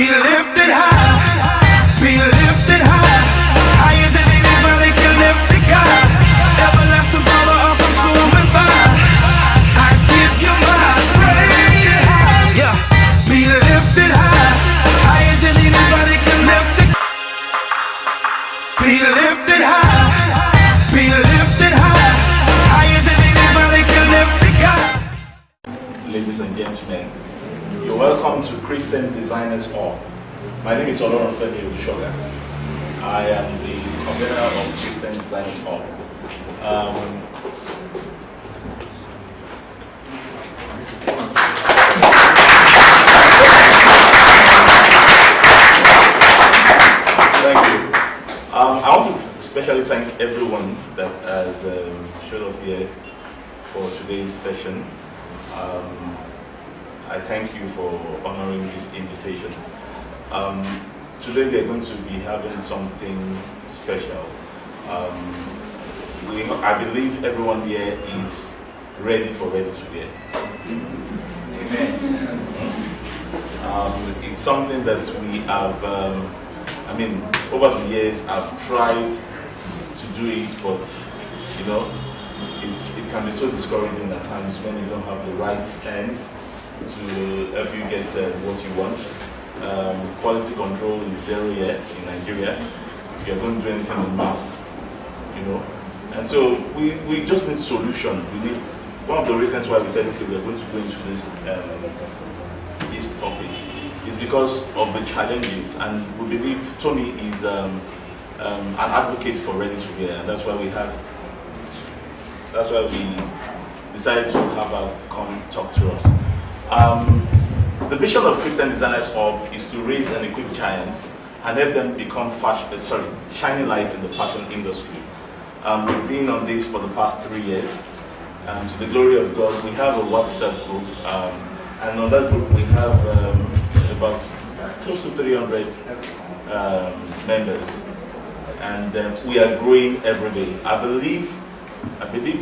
Be lifted high, be lifted high, higher than anybody can lift the God. Everlasting Father, of consuming fire, I give you my praise. Yeah, be lifted high, higher than anybody can lift the God. Be lifted high, be lifted high, higher than anybody can lift the God. Ladies and gentlemen, you're welcome to Christian Designers Hall. My name is Olorunfemi Olushoga. I am the convener of Christian Designers Hall. Thank you. I want to especially thank everyone that has showed up here for today's session. I thank you for honoring this invitation. Today we are going to be having something special. I believe everyone here is ready for Ready to Wear. Amen. It's something that we have, over the years I've tried to do it, but you know, it can be so discouraging at times when you don't have the right hands to help you get what you want. Quality control is zero here in Nigeria. If you're going to do anything in mass, you know. And so we just need solution. We need, one of the reasons why we said, okay, we're going to go into this topic is because of the challenges, and we believe Tommy is an advocate for Ready to Wear, and that's why we decided to have her come talk to us. The vision of Christian Designers Hub is to raise and equip giants and help them become shining lights in the fashion industry. We've been on this for the past 3 years. To the glory of God, we have a WhatsApp group, and on that group we have about close to 300 members, and we are growing every day. I believe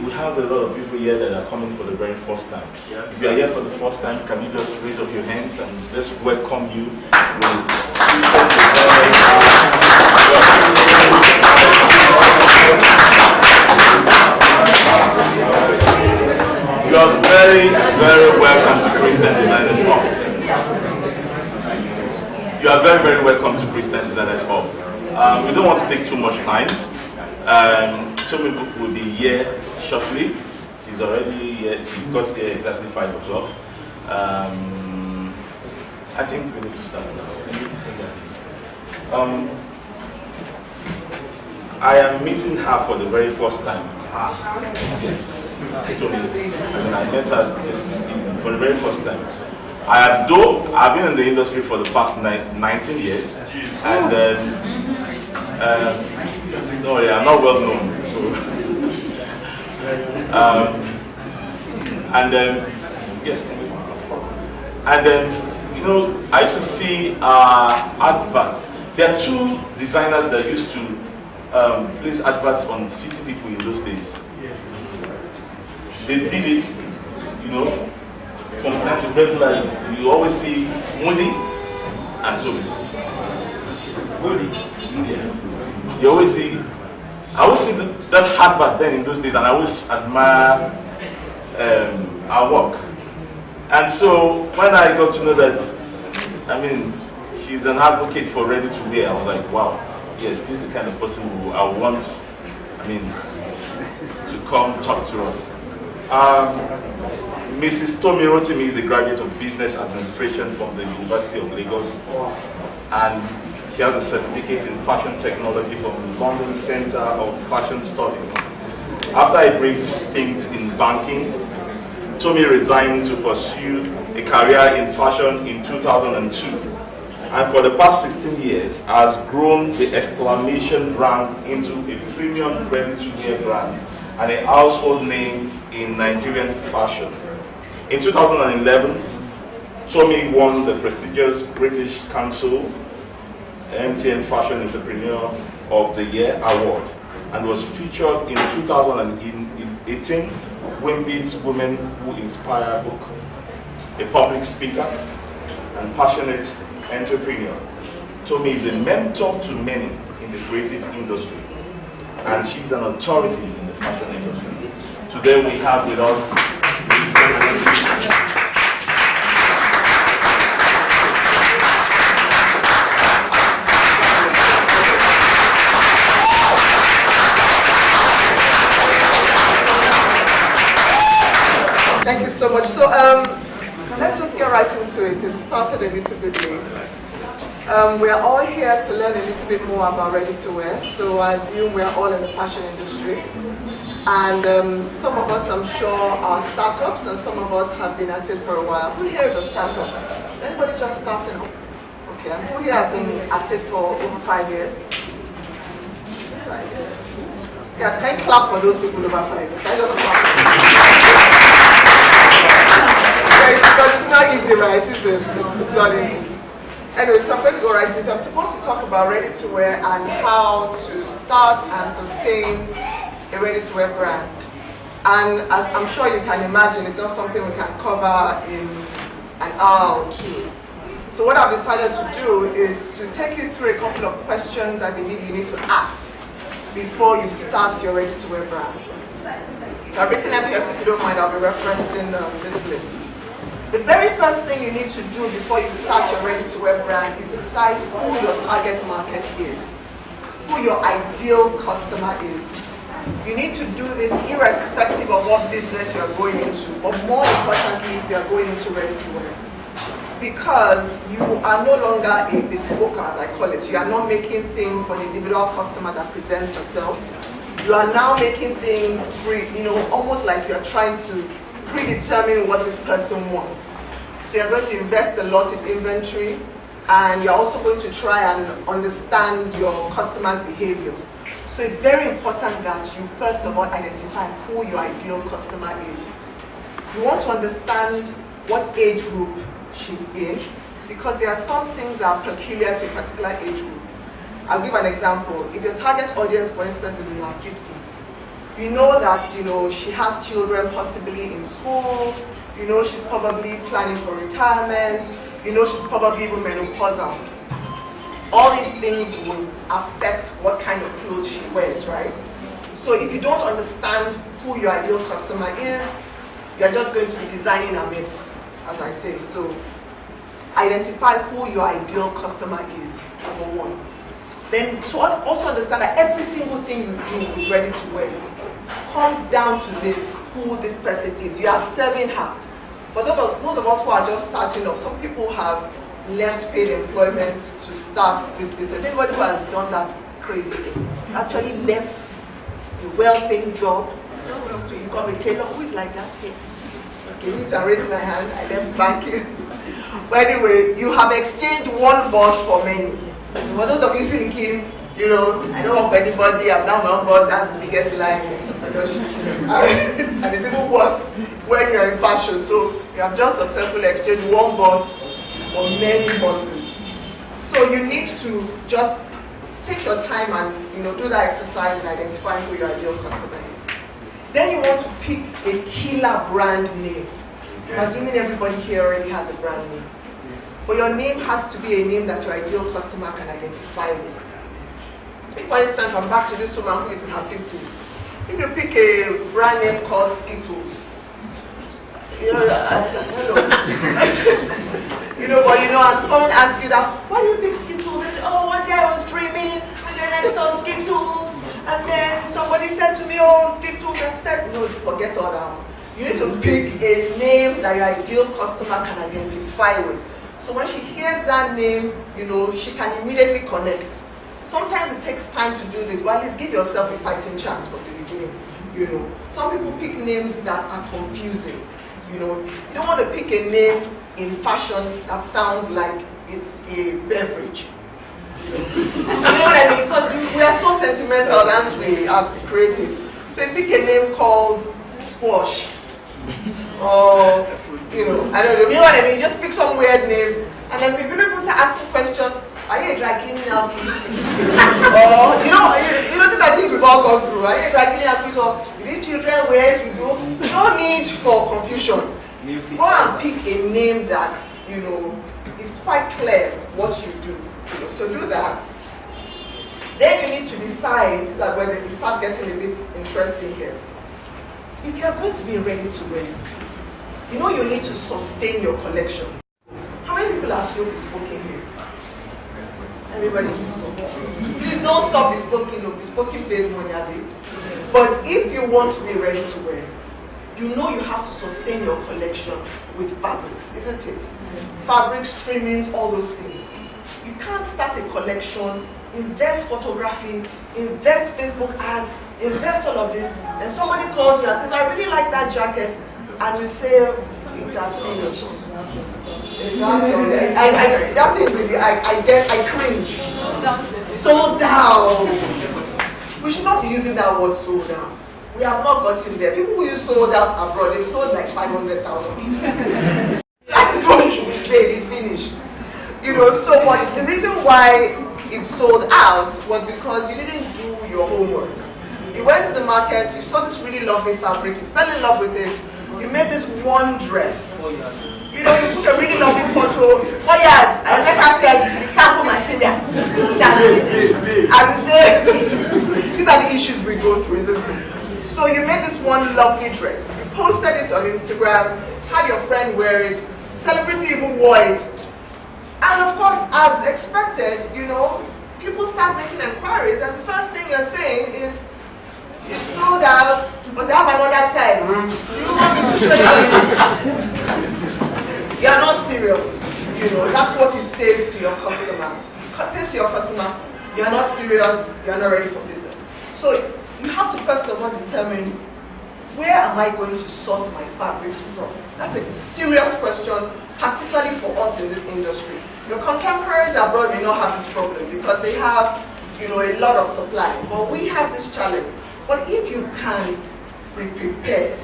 we have a lot of people here that are coming for the very first time. Yeah. If you are here for the first time, can you just raise up your hands and let's welcome you with You are very, very welcome to Christian Designers Hub. You are very, very welcome to Christian Designers Hub. We don't want to take too much time. Tommy will be here shortly. He's already here. He got here exactly 5 o'clock. I think we need to start now. I am meeting her for the very first time. Yes. Tommy. I met her for the very first time. I've been in the industry for the past 19 years, and no, yeah, I'm not well known. So, yes, and you know, I used to see adverts. There are 2 designers that used to place adverts on city people in those days. They did it, you know, from time to regularly. You always see Moody and Toby. Moody, yes. You always see. I always see that advert then in those days, and I always admire our work. And so when I got to know that, she's an advocate for Ready to Wear, I was like, wow, yes, this is the kind of person who I want, to come talk to us. Mrs. Tomi Rotimi is a graduate of Business Administration from the University of Lagos, and she has a certificate in fashion technology from the London Center of Fashion Studies. After a brief stint in banking, Tomi resigned to pursue a career in fashion in 2002, and for the past 16 years has grown the Exclamation brand into a premium ready-to-wear brand and a household name in Nigerian fashion. In 2011, Tomi won the prestigious British Council MTN Fashion Entrepreneur of the Year award and was featured in 2018 Wimby's Women Who Inspire book. A public speaker and passionate entrepreneur. Tomi is a mentor to many in the creative industry, and she's an authority in the fashion industry. Today we have with us Thank you so much. So let's just get right into it. It started a little bit late. We are all here to learn a little bit more about ready-to-wear. So I assume we are all in the fashion industry. And some of us, I'm sure, are startups, and some of us have been at it for a while. Who here is a startup? Anybody just starting up? Okay, and who here has been at it for over 5 years? Yeah, can you clap for those people over 5 years? Can you just clap? Because it's not easy, right? It's not easy. Anyway, so I'm going to go right into it. I'm supposed to talk about ready-to-wear and how to start and sustain a ready-to-wear brand. And as I'm sure you can imagine, it's not something we can cover in an hour or two. So what I've decided to do is to take you through a couple of questions I believe you need to ask before you start your ready-to-wear brand. So I've written them here, so if you don't mind, I'll be referencing this list. The very first thing you need to do before you start your ready-to-wear brand is decide who your target market is, who your ideal customer is. You need to do this irrespective of what business you are going into, but more importantly, if you are going into ready-to-wear. Because you are no longer a bespoke, as I call it. You are not making things for the individual customer that presents yourself. You are now making things free, almost like you are trying to predetermine what this person wants. So you're going to invest a lot in inventory, and you're also going to try and understand your customer's behavior. So it's very important that you first of all identify who your ideal customer is. You want to understand what age group she's in, because there are some things that are peculiar to a particular age group. I'll give an example. If your target audience, for instance, is in her 50s, you know that she has children possibly in school, she's probably planning for retirement, she's probably even menopausal. All these things will affect what kind of clothes she wears, right? So if you don't understand who your ideal customer is, you're just going to be designing a mess, as I say. So identify who your ideal customer is, number one. Then to also understand that every single thing you do with ready-to-wear comes down to this, who this person is. You are serving her. For those of us who are just starting off, some people have left paid employment to start this business. Anybody who has done that crazy thing, actually left a well-paying job to become a tailor. Who is like that here? Okay, you can raise my hand. I left banking. But anyway, you have exchanged one boss for many. So for those of you thinking, I don't work for anybody, I'm now my own boss, that's the biggest lie in entrepreneurship. And it's even worse when you're in fashion. So you have just successfully exchanged one boss for many bosses. So you need to just take your time and do that exercise in identifying who your ideal customer is. Then you want to pick a killer brand name. Assuming everybody here already has a brand name. But your name has to be a name that your ideal customer can identify with. For instance, I'm back to this woman who is in her 50s. If you pick a brand name called Skittles, but and someone asks you that, why do you pick Skittles? They say, oh, one day I was dreaming, and then I saw Skittles, and then somebody said to me, oh, Skittles, I said, no, forget all that. You need to pick a name that your ideal customer can identify with. So when she hears that name, she can immediately connect. Sometimes it takes time to do this, but at least give yourself a fighting chance for the beginning. Some people pick names that are confusing. You don't want to pick a name in fashion that sounds like it's a beverage. You know what I mean? Because we are so sentimental, aren't we, as creatives? So you pick a name called Squash. Or, I don't know. You know what I mean? You just pick some weird name, and then people to ask you questions. Are you a drag cleaning outfit? Or, these are things we've all gone through. Are you a drag cleaning outfit? Or, is it children wear to do? No need for confusion. Go and pick a name that, it's quite clear what you do. So do that. Then you need to decide that when it starts getting a bit interesting here. If you are going to be ready to wear, you know you need to sustain your collection. How many people are still bespoking here? Everybody is bespoking. Please don't stop bespoking. Bespoking pays money a day. But if you want to be ready to wear, you know you have to sustain your collection with fabrics, isn't it? Fabrics, trimmings, all those things. You can't start a collection, invest photography, invest Facebook ads, invest all of this, then somebody calls you and says, I really like that jacket, and you say, it has finished. That thing really, I cringe. Sold out. We should not be using that word sold out. We have not gotten there. People who use sold out abroad, they sold like 500,000 pieces. That's what we should be saying, it's finished. You know, so what, the reason why it sold out was because you didn't do your homework. You went to the market, you saw this really lovely fabric, you fell in love with it, you made this one dress. You know, you took a really lovely photo. Oh yeah, I like I said, the sample material. And then, these are the issues we go through, isn't it? So you made this one lovely dress. You posted it on Instagram, had your friend wear it, celebrity even wore it. And of course, as expected, you know, people start making inquiries, and the first thing you're saying is, it's sold out, but they have another time. You want me to show you? You're not serious. You know, that's what it says to your customer. It says to your customer, you're not serious, you're not ready for business. So you have to first of all determine, where am I going to source my fabrics from? That's a serious question, particularly for us in this industry. Your contemporaries abroad may not have this problem because they have, you know, a lot of supply. But we have this challenge. But if you can be prepared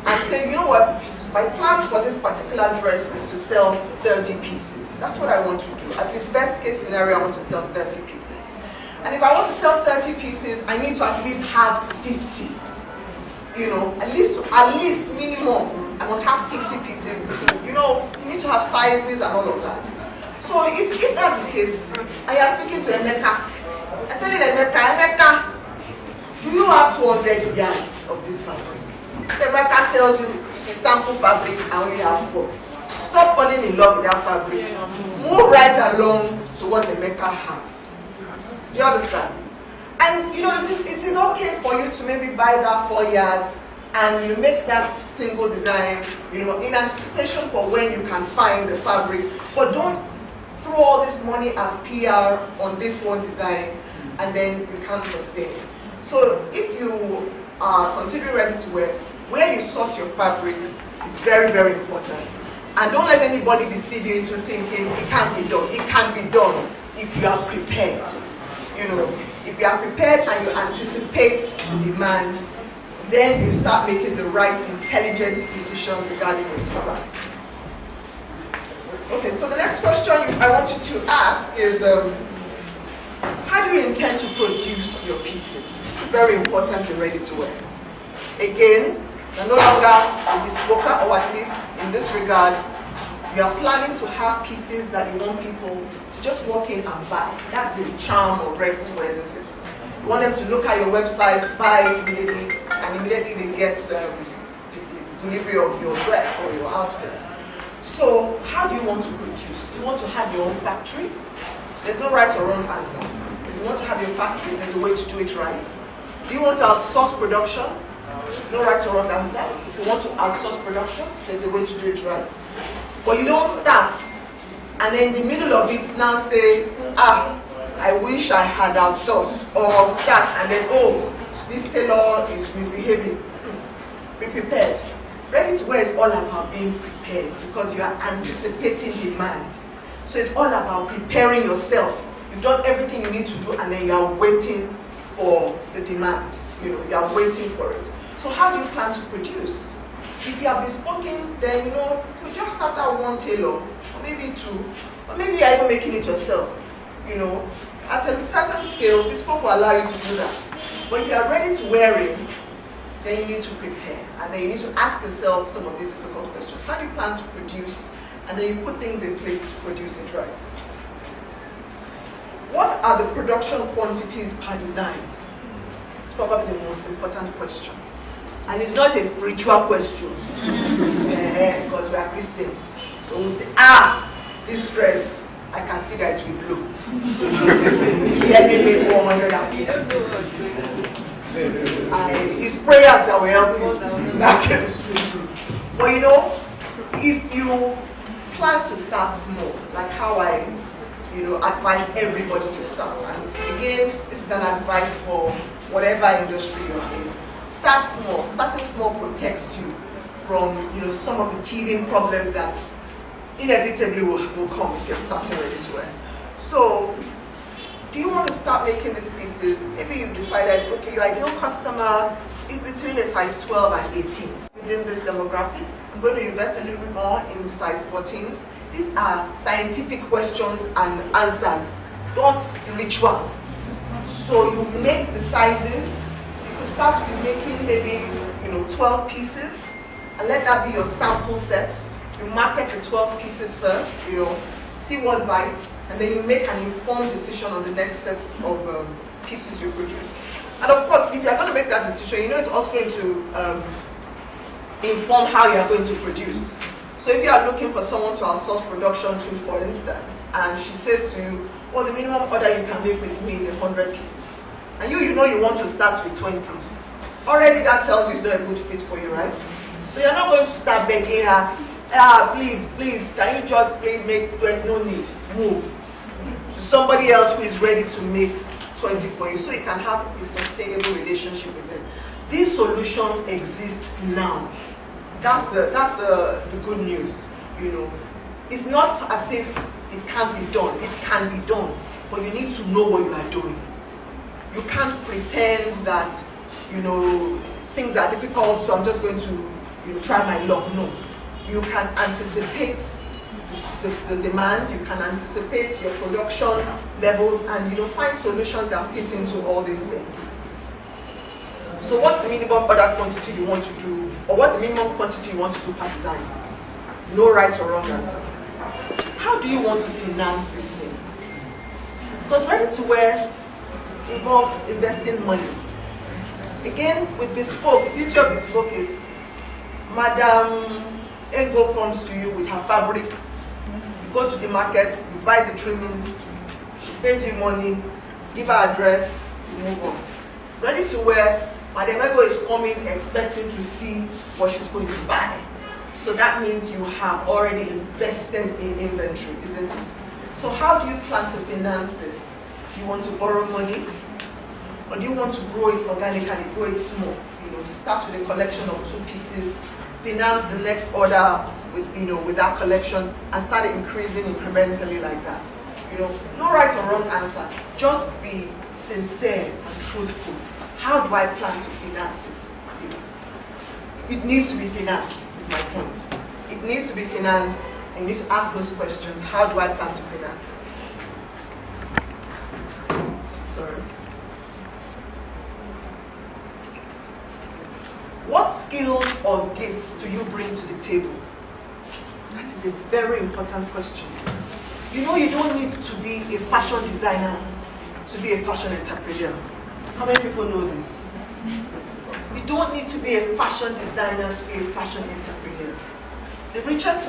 and say, you know what, my plan for this particular dress is to sell 30 pieces. That's what I want to do. At the best case scenario, I want to sell 30 pieces. And if I want to sell 30 pieces, I need to at least have 50. You know, at least minimum, I must have 50 pieces. You know, you need to have sizes and all of that. So if that's the case, I am speaking to Emeka. I tell you, Emeka, do you have 200 yards of this fabric? Emeka tells you the sample fabric, I only have 4. Stop falling in love with that fabric. Move right along to what Emeka has. Do you understand? And you know, it is okay for you to maybe buy that 4 yards and you make that single design, you know, in anticipation for when you can find the fabric. But don't throw all this money as PR on this one design and then you can't sustain it. So if you are considering ready to wear, where you source your fabric is very, very important. And don't let anybody deceive you into thinking it can't be done. It can be done if you are prepared. You know, if you are prepared and you anticipate demand, then you start making the right intelligent decisions regarding your supply. Okay, so the next question I want you to ask is, how do you intend to produce your pieces? It's very important and ready to wear. Again, you're no longer a bespoker, or at least in this regard, you are planning to have pieces that you want people to just walk in and buy. That's the charm of ready to wear, isn't it? You want them to look at your website, buy it immediately, and immediately they get the delivery of your dress or your outfit. So, how do you want to produce? Do you want to have your own factory? There's no right or wrong answer. If you want to have your factory, there's a way to do it right. Do you want to outsource production? No right or wrong answer. If you want to outsource production, there's a way to do it right. But you don't start and then in the middle of it now say, I wish I had outsourced, or start and then, oh, this tailor is misbehaving. Be prepared. Ready to wear is all about being prepared because you are anticipating demand. So it's all about preparing yourself. You've done everything you need to do and then you are waiting for the demand. You know, you are waiting for it. So how do you plan to produce? If you have bespoken, then you know, you just start out one tailor, or maybe 2, or maybe you're even making it yourself. You know, at a certain scale, bespoke will allow you to do that. But if you are ready to wear it, then you need to prepare, and then you need to ask yourself some of these difficult questions. How do you plan to produce, and then you put things in place to produce it right. What are the production quantities per design? It's probably the most important question. And it's not a spiritual question. Because we are Christians. So we say, this dress, I can see that it will blow. Let me make 150. It's prayers that will help you. That chemistry. But you know, if you plan to start small, like how I advise everybody to start. And again, this is an advice for whatever industry you're in. Start small. Starting small protects you from some of the teething problems that inevitably will come if you're starting ready to wear. So, do you want to start making these pieces? Maybe you've decided, okay, your ideal customer is between a size 12 and 18. Within this demographic, I'm going to invest a little bit more in size 14. These are scientific questions and answers, not ritual. So you make the sizes. You could start with making maybe 12 pieces, and let that be your sample set. You market the 12 pieces first, see what bites, and then you make an informed decision on the next set of pieces you produce. And of course, if you're going to make that decision, it's also going to inform how you're going to produce. So if you are looking for someone to outsource production to, for instance, and she says to you, well, the minimum order you can make with me is 100 pieces, and you know you want to start with 20, already that tells you it's not a good fit for you, right? So you're not going to start begging her, please, can you just please make 20? No need, move to somebody else who is ready to make 20 for you, so you can have a sustainable relationship with them. These solutions exist now. That's the good news. It's not as if it can't be done. It can be done, but you need to know what you are doing. You can't pretend that things are difficult, so I'm just going to try my luck. No, you can anticipate the demand. You can anticipate your production levels, and find solutions that fit into all these things. So what's the minimum order quantity you want to do, or what's the minimum quantity you want to do per design? No right or wrong answer. How do you want to finance this thing? Because ready-to-wear involves investing money. Again, with bespoke, the beauty of bespoke is Madam Ego comes to you with her fabric. You go to the market, you buy the trimmings, she pays you money, give her address, you move on. Ready-to-wear, Madam Ego is coming expecting to see what she's going to buy. So that means you have already invested in inventory, isn't it? So how do you plan to finance this? Do you want to borrow money? Or do you want to grow it organically, grow it small? Start with a collection of 2 pieces, finance the next order with that collection, and start increasing incrementally like that. No right or wrong answer. Just be sincere and truthful. How do I plan to finance it? It needs to be financed, is my point. It needs to be financed, and you need to ask those questions. How do I plan to finance it? Sorry. What skills or gifts do you bring to the table? That is a very important question. You don't need to be a fashion designer to be a fashion entrepreneur. How many people know this? You don't need to be a fashion designer to be a fashion entrepreneur.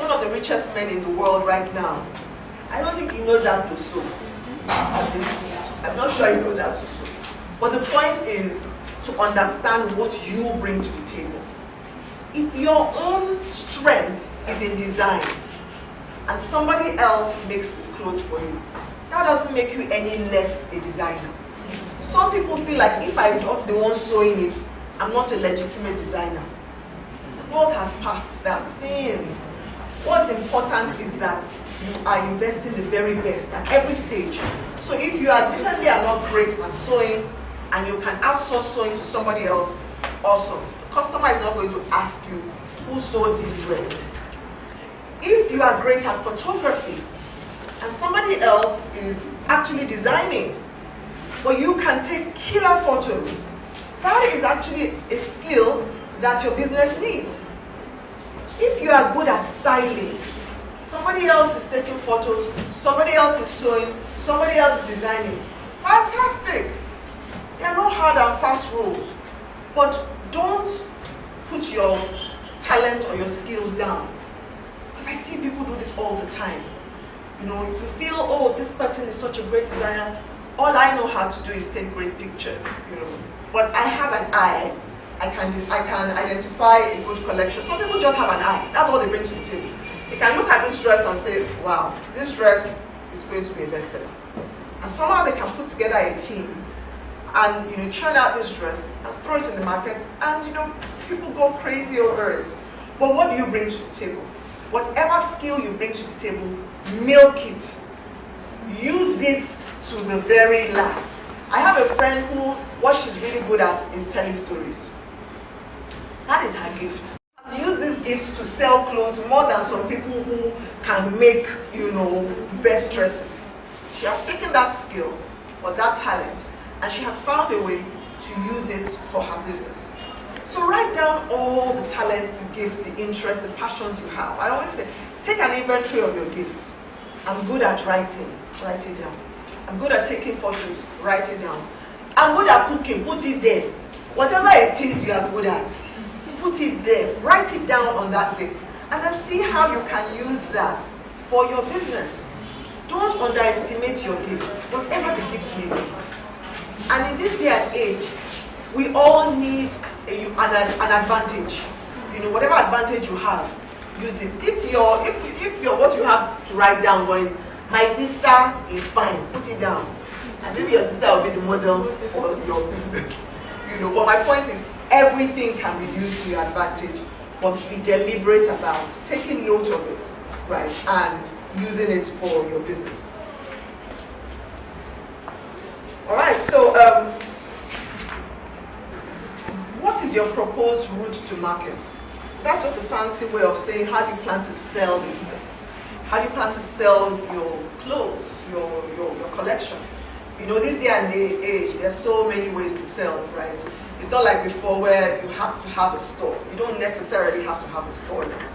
One of the richest men in the world right now, I don't think he knows how to sew. I'm not sure he knows how to sew. But the point is to understand what you bring to the table. If your own strength is in design and somebody else makes the clothes for you, that doesn't make you any less a designer. Some people feel like if I'm not the one sewing it, I'm not a legitimate designer. The world has passed that since. What's important is that you are investing the very best at every stage. So if you are definitely not great at sewing and you can outsource sewing to somebody else, awesome. The customer is not going to ask you who sewed this dress. If you are great at photography and somebody else is actually designing, but you can take killer photos, that is actually a skill that your business needs. If you are good at styling, Somebody else is taking photos, somebody else is sewing, somebody else is designing. Fantastic! There are no hard and fast rules. But don't put your talent or your skills down. Because I see people do this all the time. You know, if you feel, oh, this person is such a great designer, all I know how to do is take great pictures, you know. But I have an eye. I can identify a good collection. Some people just have an eye. That's what they bring to the table. You can look at this dress and say, wow, this dress is going to be a bestseller. And somehow they can put together a team and, you know, churn out this dress and throw it in the market, and, you know, people go crazy over it. But what do you bring to the table? Whatever skill you bring to the table, milk it. Use it to the very last. I have a friend who, what she's really good at is telling stories. That is her gift. Use this gift to sell clothes more than some people who can make, you know, best dresses. She has taken that skill or that talent, and she has found a way to use it for her business. So write down all the talents, the gifts, the interests, the passions you have. I always say, take an inventory of your gifts. I'm good at writing, write it down. I'm good at taking photos, write it down. I'm good at cooking, put it there. Whatever it is you are good at, put it there. Write it down on that gift. And then see how you can use that for your business. Don't underestimate your gifts, whatever the gifts may be. And in this day and age, we all need an advantage. You know, whatever advantage you have, use it. If you're what you have to write down going, my sister is fine, put it down. And maybe your sister will be the model for your business. You know, but my point is, everything can be used to your advantage, but be deliberate about taking note of it, right, and using it for your business. All right, so what is your proposed route to market? That's just a fancy way of saying, how do you plan to sell this thing? How do you plan to sell your clothes, your collection? You know, this day and age, there's so many ways to sell, right? It's not like before where you have to have a store. You don't necessarily have to have a store now.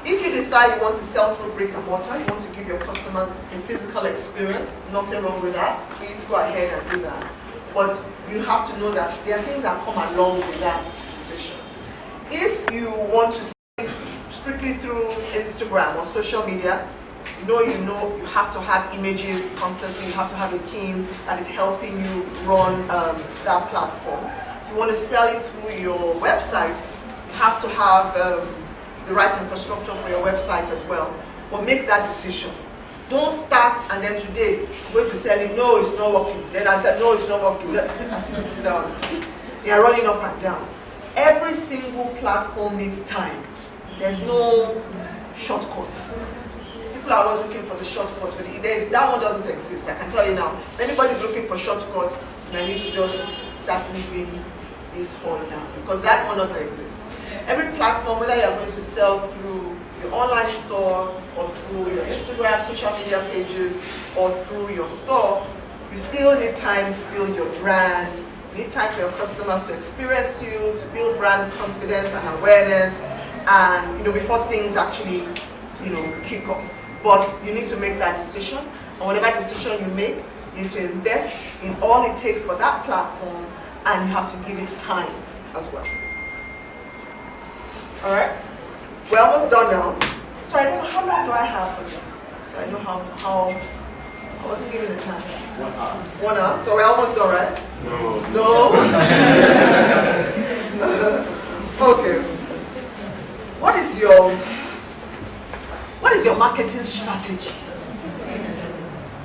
If you decide you want to sell through brick and mortar, you want to give your customers a physical experience, nothing wrong with that. Please go ahead and do that. But you have to know that there are things that come along with that decision. If you want to sell strictly through Instagram or social media, you have to have images constantly. You have to have a team that is helping you run that platform. If you want to sell it through your website, you have to have the right infrastructure for your website as well. But make that decision. Don't start and then today I'm going to sell it. No, it's not working. Then I said, no, it's not working. They are running up and down. Every single platform needs time. There's no shortcut. People are always looking for the shortcut. That one doesn't exist. I can tell you now. If anybody's looking for shortcuts, then you need to just start leaving this for now, because that one doesn't exist. Every platform, whether you're going to sell through your online store or through your Instagram, social media pages, or through your store, you still need time to build your brand. You need time for your customers to experience you, to build brand confidence and awareness, and before things actually kick off. But you need to make that decision, and whatever decision you make, you need to invest in all it takes for that platform, and you have to give it time as well. Alright? We're almost done now. So I don't know how long do I have for this? So I know how I wasn't given the time. 1 hour. 1 hour? So we're almost done, right? No. Okay. What is your marketing strategy?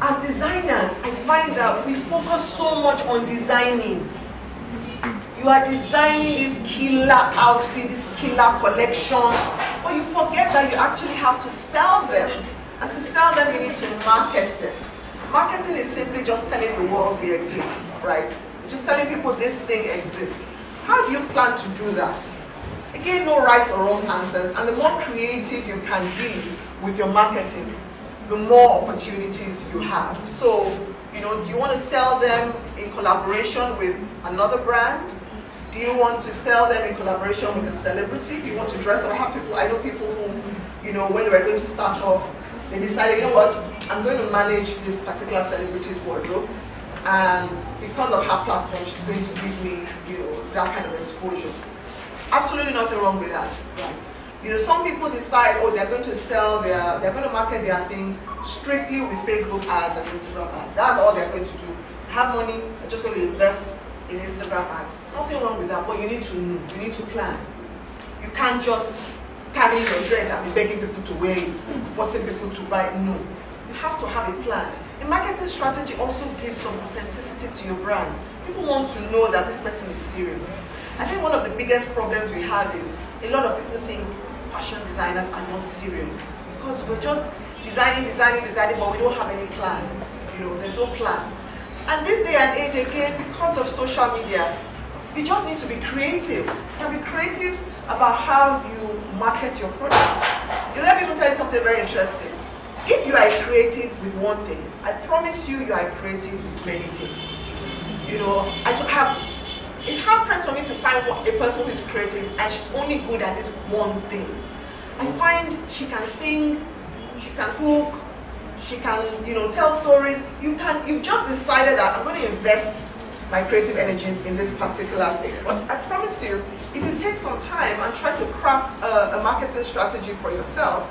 As designers, I find that we focus so much on designing. You are designing this killer outfit, this killer collection, but you forget that you actually have to sell them. And to sell them, you need to market them. Marketing is simply just telling the world we exist, right? Just telling people this thing exists. How do you plan to do that? Again, no right or wrong answers, and the more creative you can be with your marketing, the more opportunities you have. So, do you want to sell them in collaboration with another brand? Do you want to sell them in collaboration with a celebrity? Do you want to dress up? I know people who, when they were going to start off, They decided, you know what, I'm going to manage this particular celebrity's wardrobe, and because of her platform, she's going to give me, that kind of exposure. Absolutely nothing wrong with that, right? Some people decide, they're going to they're going to market their things strictly with Facebook ads and Instagram ads. That's all they're going to do. Have money, they're just going to invest in Instagram ads. Nothing wrong with that, but you need to know, you need to plan. You can't just carry your dress and be begging people to wear it, forcing people to buy it. No. You have to have a plan. A marketing strategy also gives some authenticity to your brand. People want to know that this person is serious. I think one of the biggest problems we have is a lot of people think fashion designers are not serious because we're just designing, but we don't have any plans. There's no plan. And this day and age, again, because of social media, you just need to be creative. You can be creative about how you market your product. Let me tell you something very interesting. If you are creative with one thing, I promise you, you are creative with many things. It's hard for me to find a person who is creative and she's only good at this one thing. I find she can sing, she can cook, she can, tell stories. You've just decided that I'm going to invest my creative energy in this particular thing. But I promise you, if you take some time and try to craft a marketing strategy for yourself,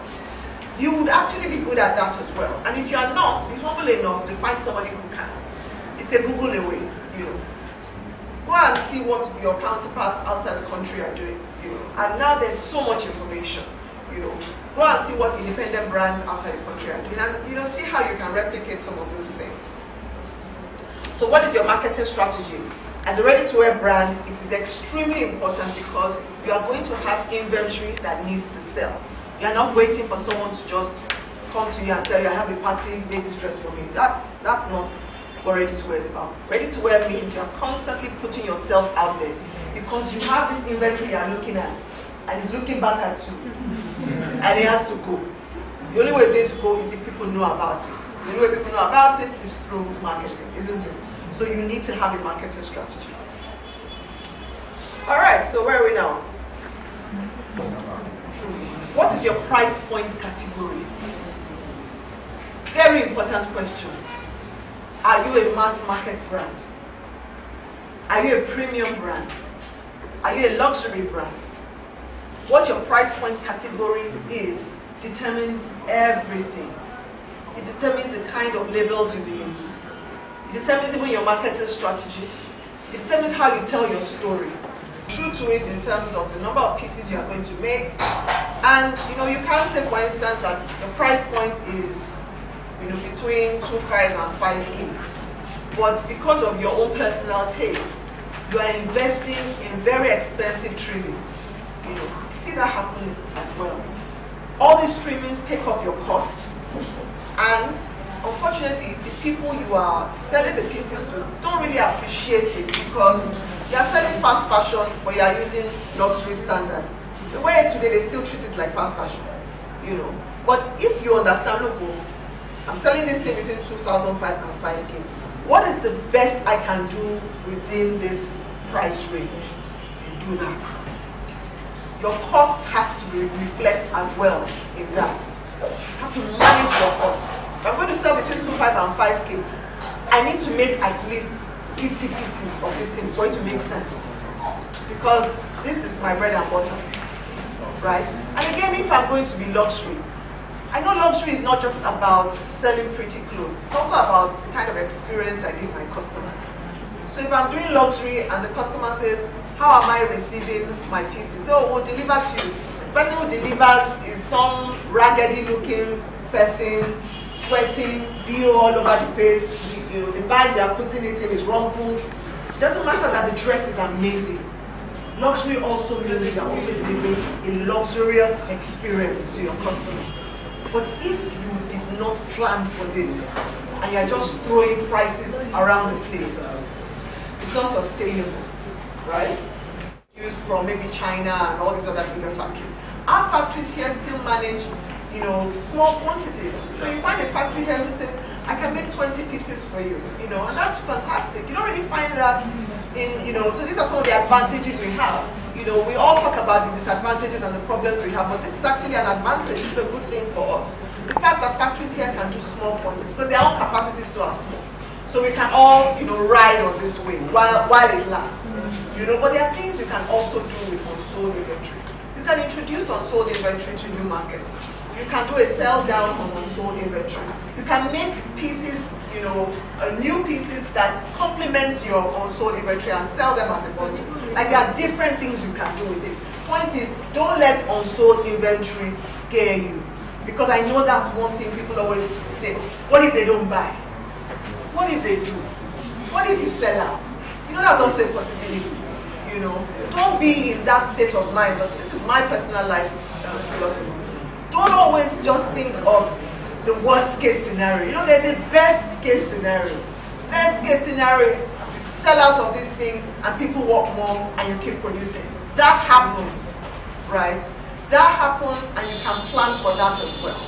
you would actually be good at that as well. And if you are not, be humble enough to find somebody who can. It's a Google away, Go and see what your counterparts outside the country are doing, And now there's so much information, Go and see what independent brands outside the country are doing, and see how you can replicate some of those things. So what is your marketing strategy? As a ready-to-wear brand, it is extremely important because you are going to have inventory that needs to sell. You are not waiting for someone to just come to you and tell you, I have a party, make this dress for me. That's not what ready-to-wear is about. Ready-to-wear means you are constantly putting yourself out there because you have this inventory you are looking at and it's looking back at you and it has to go. The only way it's going to go is if people know about it. The only way people know about it is through marketing, isn't it? So you need to have a marketing strategy. Alright, so where are we now? What is your price point category? Very important question. Are you a mass market brand? Are you a premium brand? Are you a luxury brand? What your price point category is determines everything. It determines the kind of labels you use. It determines even your marketing strategy. It determines how you tell your story. True to it in terms of the number of pieces you are going to make. And you can't say, for instance, that the price point is between 2.5 and 5K. But because of your own personal taste, you are investing in very expensive trimmings. You see that happening as well. All these trimmings take up your cost. And unfortunately, the people you are selling the pieces to don't really appreciate it because you are selling fast fashion, but you are using luxury standards. The way today they still treat it like fast fashion, But if you understand, look, I'm selling this thing between 2,500 and 5K. What is the best I can do within this price range? You do that. Your costs have to reflect as well in that. You have to manage your costs. If I'm going to sell between 2.5 and 5K, I need to make at least 50 pieces of this thing for it to make sense. Because this is my bread and butter. Right? And again, if I'm going to be luxury, I know luxury is not just about selling pretty clothes. It's also about the kind of experience I give my customers. So if I'm doing luxury and the customer says, how am I receiving my pieces? So we'll deliver to you. The person who delivers is some raggedy looking person, sweating, BO all over the face. The bag they are putting it in is rumpled. It doesn't matter that the dress is amazing. Luxury also means that we're delivering a luxurious experience to your customer. But if you did not plan for this and you're just throwing prices around the place, it's not sustainable, right? Used from maybe China and all these other bigger factories. Our factories here still manage, small quantities. So you find a factory here who says, I can make 20 pieces for you, and that's fantastic. You don't really find that in, so these are some of the advantages we have. We all talk about the disadvantages and the problems we have, but this is actually an advantage. It's a good thing for us. The fact that factories here can do small quantities, because their own capacities too are small. So we can all, ride on this wave while it lasts. But there are things you can also do with unsold inventory. You can introduce unsold inventory to new markets. You can do a sell down on unsold inventory. You can make pieces, new pieces that complement your unsold inventory and sell them as a bundle. Like there are different things you can do with it. Point is, don't let unsold inventory scare you. Because I know that's one thing people always say. What if they don't buy? What if they do? What if you sell out? That's also a possibility. Don't be in that state of mind. But this is my personal life philosophy. Don't always just think of the worst case scenario. There's a best case scenario. Best case scenario is you sell out of this thing and people work more and you keep producing. That happens, right? That happens and you can plan for that as well.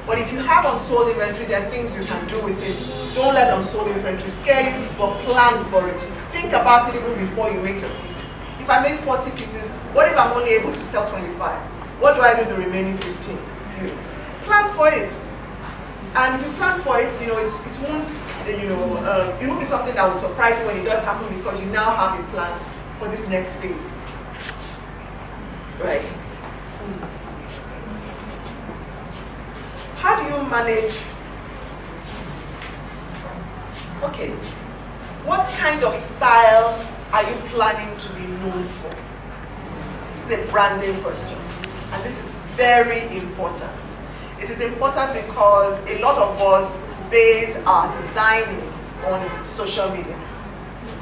But if you have unsold inventory, there are things you can do with it. Don't let unsold inventory scare you, but plan for it. Think about it even before you make your pieces. If I make 40 pieces, what if I'm only able to sell 25? What do I do the remaining 15? Plan for it. And if you plan for it, it won't be something that will surprise you when it does happen because you now have a plan for this next phase. Right? How do you manage? Okay. What kind of style are you planning to be known for? This is a branding question. And this is very important. It is important because a lot of us base our designing on social media,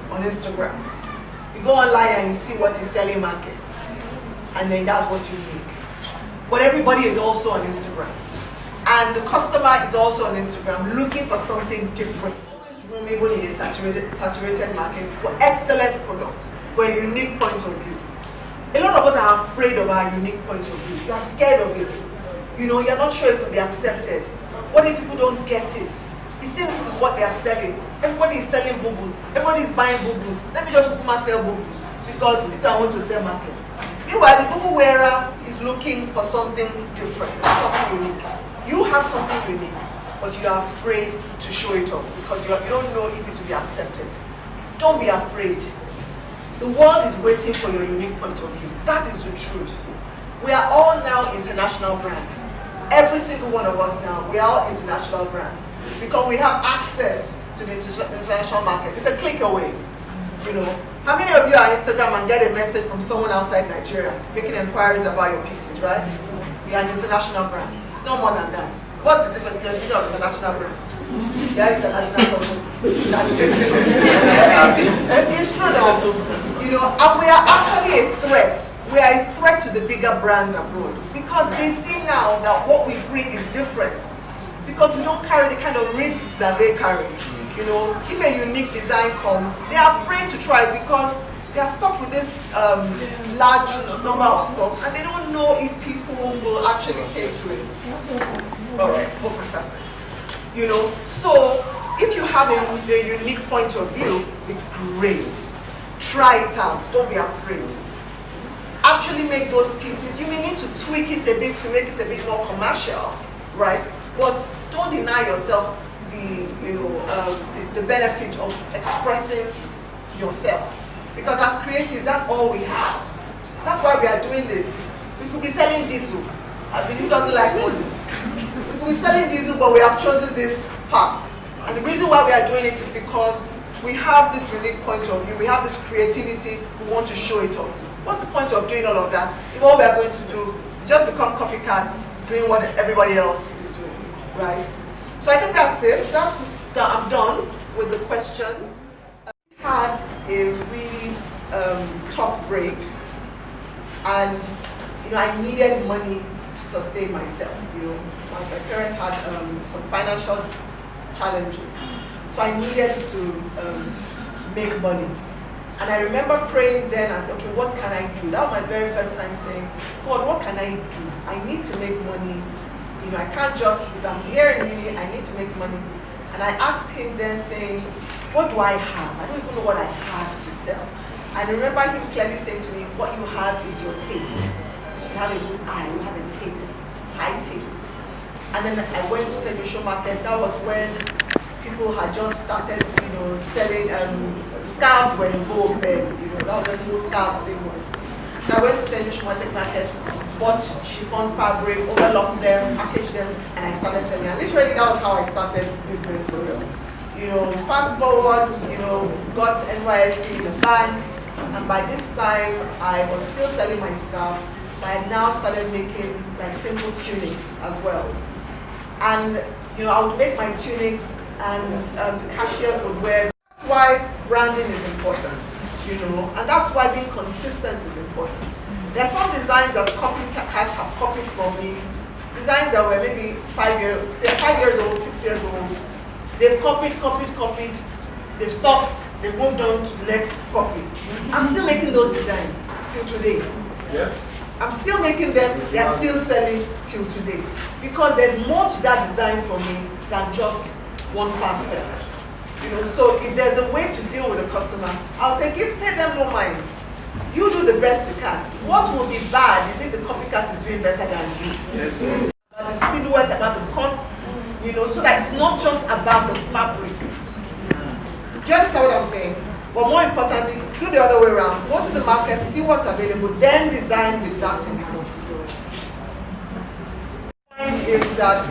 on Instagram. You go online and you see what is selling market, and then that's what you make. But everybody is also on Instagram. And the customer is also on Instagram looking for something different. Always room, even in a saturated market, for excellent products, for a unique point of view. A lot of us are afraid of our unique point of view. You are scared of it. You're not sure it will be accepted. What if people don't get it? You see, this is what they are selling. Everybody is selling bubbles. Everybody is buying bubbles. Let me just sell bubbles because I want to sell market. Meanwhile, the bubble wearer is looking for something different, something unique. You have something unique, but you are afraid to show it off because you don't know if it will be accepted. Don't be afraid. The world is waiting for your unique point of view. That is the truth. We are all now international brands. Every single one of us now, we are all international brands because we have access to the international market. It's a click away. How many of you are on Instagram and get a message from someone outside Nigeria making inquiries about your pieces, right? You are an international brand. It's no more than that. What's the difference between an international brand? They are international company. It's true that, and we are actually a threat. We are a threat to the bigger brands abroad because they see now that what we bring is different because we don't carry the kind of risks that they carry. If a unique design comes, they are afraid to try it because they are stuck with this large number of stocks and they don't know if people will actually take to it. All right, fantastic. So if you have a unique point of view, it's great. Try it out. Don't be afraid. Actually make those pieces. You may need to tweak it a bit to make it a bit more commercial, right? But don't deny yourself the benefit of expressing yourself. Because as creatives, that's all we have. That's why we are doing this. We could be selling diesel. I mean, who doesn't like money? We could be selling diesel, but we have chosen this path. And the reason why we are doing it is because we have this unique point of view. We have this creativity. We want to show it off. What's the point of doing all of that if all we are going to do is just become copycats doing what everybody else is doing, right? So I think that's it. I'm done with the questions. I had a really tough break, and I needed money to sustain myself. My parents had some financial challenges, so I needed to make money. And I remember praying then and said, okay, what can I do? That was my very first time saying, God, what can I do? I need to make money. I can't just, if I'm here in uni, I need to make money. And I asked him then saying, what do I have? I don't even know what I have to sell. And I remember him clearly saying to me, what you have is your taste. You have a good eye, you have a taste, high taste. And then I went to Telusho Market. That was when people had just started, selling, scarves were in vogue then, that was when full scarves thing was. So I went to Telusho Market, bought chiffon fabric, overlocked them, packaged them, and I started selling. And literally that was how I started business for real. Fast forward, got NYSC in the bank, and by this time I was still selling my scarves, but I now started making like simple tunics as well. And I would make my tunics, and the cashiers would wear. That's why branding is important, and that's why being consistent is important. There are some designs that copycats have copied from me, designs that were maybe 5 years old, 6 years old. They've copied, they've stopped, they've moved on to the next copy. I'm still making those designs till today. Yes. I'm still making them, they are still selling till today. Because there's more to that design for me than just one fast sell. So if there's a way to deal with a customer, I'll say, pay them no mind. You do the best you can. What will be bad is if the copycat is doing better than you. Yes. About the silhouette, about the cut, so that it's not just about the fabric. Do you understand what I'm saying? But more importantly, do the other way around. Go to the market, see what's available, then design with that in mind. Is that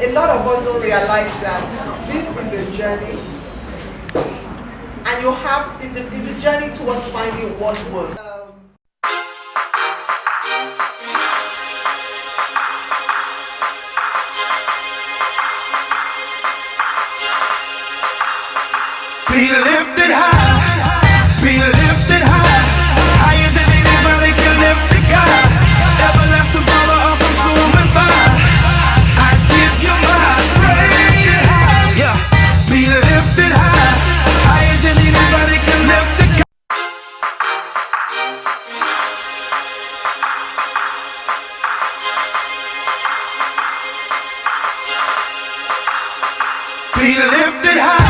a lot of us don't realize that this is a journey, and it's a journey towards finding what works. Be lifted high, be lifted high, higher than anybody can lift the God. Everlasting power of consuming fire. I give you my praise. Yeah, be lifted high, higher than anybody can lift the God. Be lifted high.